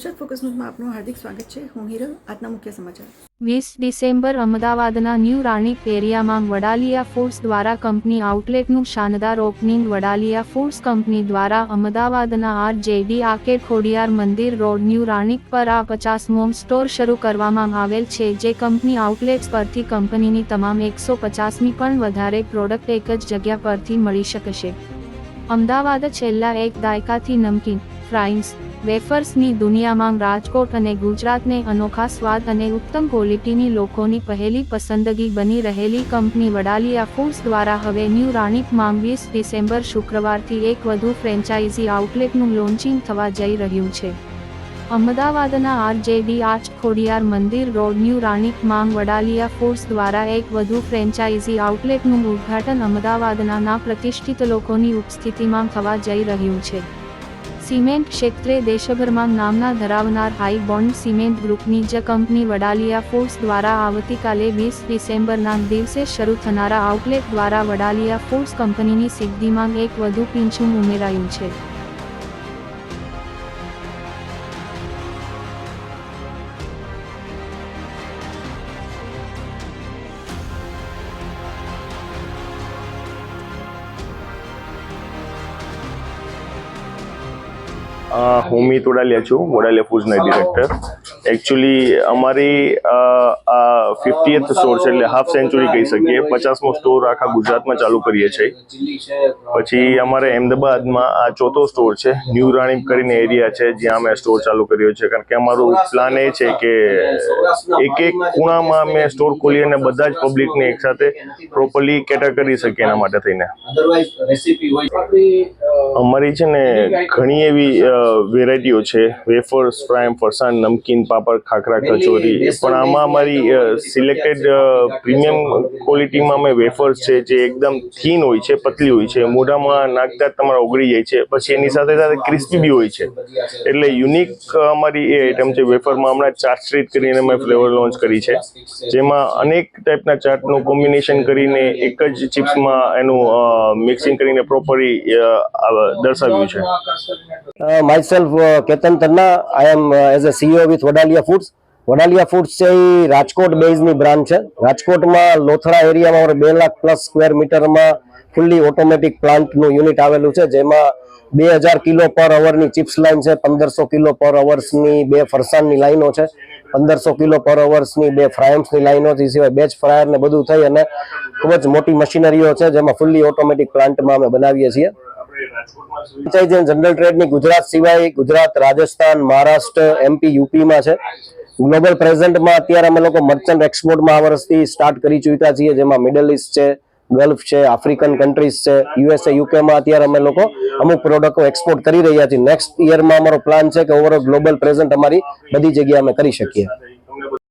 Gujarat focus ન્યૂઝમાં આપનું હાર્દિક સ્વાગત છે। હું હિરલ। આજના મુખ્ય સમાચાર। 20 ડિસેમ્બર અમદાવાદના ન્યૂ રાણીપ એરિયામાં વડાલિયા ફૂડ્સ દ્વારા કંપની આઉટલેટનું શાનદાર ઓપનિંગ। વડાલિયા ફૂડ્સ કંપની દ્વારા અમદાવાદના RJD આર્કેડ ખોડિયાર મંદિર રોડ ન્યૂ રાણીપ પર આ 50મો સ્ટોર શરૂ કરવામાં આવેલ છે, જે કંપની આઉટલેટ્સ પરથી કંપનીની તમામ 150ની પણ વધારે પ્રોડક્ટ એક જ જગ્યા પરથી મળી શકશે। અમદાવાદ છેલ્લા એક દાયકાથી નમકીન, ફ્રાઈઝ, વેફર્સની દુનિયામાં રાજકોટ અને ગુજરાતને અનોખા સ્વાદ અને ઉત્તમ ક્વોલિટીની લોકોની પહેલી પસંદગી બની રહેલી કંપની વડાલિયા ફૂડ્સ દ્વારા હવે ન્યૂ રાણીપમાં 20 ડિસેમ્બર શુક્રવારથી એક વધુ ફ્રેન્ચાઇઝી આઉટલેટનું લોન્ચિંગ થવા જઈ રહ્યું છે। અમદાવાદના RJD આર્કેડ ખોડિયાર મંદિર રોડ ન્યૂ રાણીપમાં વડાલિયા ફૂડ્સ દ્વારા એક વધુ ફ્રેન્ચાઇઝી આઉટલેટનું ઉદ્ઘાટન અમદાવાદના પ્રતિષ્ઠિત લોકોની ઉપસ્થિતિમાં થવા જઈ રહ્યું છે। સિમેન્ટ ક્ષેત્રે દેશભરમાં નામના ધરાવનાર હાઈ બોન્ડ સિમેન્ટ ગ્રુપની જ કંપની વડાલિયા ફૂડ્સ દ્વારા આવતીકાલે 20 ડિસેમ્બરના દિવસે શરૂ થનારા આઉટલેટ દ્વારા વડાલિયા ફૂડ્સ કંપનીની સિદ્ધિમાં એક વધુ પીંછું ઉમેરાયું છે। હું મીત વડાલિયા છું, વડાલિયા ફૂડ્સના ડિરેક્ટર। એકચ્યુઅલી અમારી 50th સ્ટોર છે, એટલે હાફ સેન્ચુરી કહી શકીએ। 50મો સ્ટોર આખા ગુજરાતમાં ચાલુ કરીએ છીએ। પછી અમારે અમદાવાદમાં આ ચોથો સ્ટોર છે, ન્યૂ રાણીપ કરીને એરિયા છે, જ્યાં અમે સ્ટોર ચાલુ કર્યો છે। કારણ કે અમારું પ્લાન એ છે કે એક ખૂણામાં અમે સ્ટોર ખોલી અને બધા જ પબ્લિકને એકસાથે પ્રોપરલી કેટર કરી શકીએ। એના માટે થઈને અમારી છે ને ઘણી એવી વેરાયટીઓ છે, વેફર્સ, ફ્રાય, ફરસાણ, નમકીન, પાપડ, ખાખરા, કચોરી। પણ આમાં અમારી સિલેક્ટેડ પ્રીમિયમ ક્વોલિટીમાં અમે વેફર્સ છે, જે એકદમ થીન હોય છે, પતલી હોય છે, મોઢામાં નાખતા જ તમારા ઓગળી જાય છે। પછી એની સાથે સાથે ક્રિસ્પી બી હોય છે, એટલે યુનિક અમારી એ આઈટમ છે। વેફરમાં હમણાં ચાટ સ્ટ્રીટ કરીને અમે ફ્લેવર લોન્ચ કરી છે, જેમાં અનેક ટાઈપના ચાટનું કોમ્બિનેશન કરીને એક જ ચિપ્સમાં એનું મિક્સિંગ કરીને પ્રોપરલી દર્શાવ્યું છે। Myself, Ketan Tanna, I am as a CEO with Wadalia Foods. Vadaliya foods છે એ રાજકોટ બેઝની બ્રાન્ચ છે। રાજકોટમાં લોથરા એરિયામાં 2 લાખ પ્લસ સ્ક્વેર મીટરમાં ફૂલ્લી ઓટોમેટિક પ્લાન્ટનું યુનિટ આવેલું છે, જેમાં 2000 કિલો પર અવરની ચિપ્સ લાઇન છે, 1500 કિલો પર અવર્સની 2 ફરસાણની લાઈનો છે, 1500 કિલો પર અવર્સની 2 ફ્રાયમ્સની લાઈનો છે, સિવાય બેચ ફ્રાયર ને બધું થઈ અને ખૂબ જ મોટી મશીનરીઓ છે, જેમાં ફૂલ્લી ઓટોમેટિક પ્લાન્ટમાં અમે બનાવીએ છીએ। જનરલ ટ્રેડની ગુજરાત સિવાય ગુજરાત, રાજસ્થાન, મહારાષ્ટ્ર, MP, UPમાં છે। ગ્લોબલ પ્રેઝન્ટમાં અત્યારે અમે લોકો મર્ચન્ટ એક્સપોર્ટમાં આ વર્ષથી સ્ટાર્ટ કરી ચૂક્યા છીએ, જેમાં મિડલ ઈસ્ટ છે, ગલ્ફ છે, આફ્રિકન કન્ટ્રીઝ છે, USA, UKમાં અત્યારે અમે લોકો અમુક પ્રોડક્ટો એક્સપોર્ટ કરી રહ્યા છીએ। નેક્સ્ટ યરમાં અમારો પ્લાન છે કે ઓવરઓલ ગ્લોબલ પ્રેઝન્ટ અમારી બધી જગ્યાએ અમે કરી શકીએ।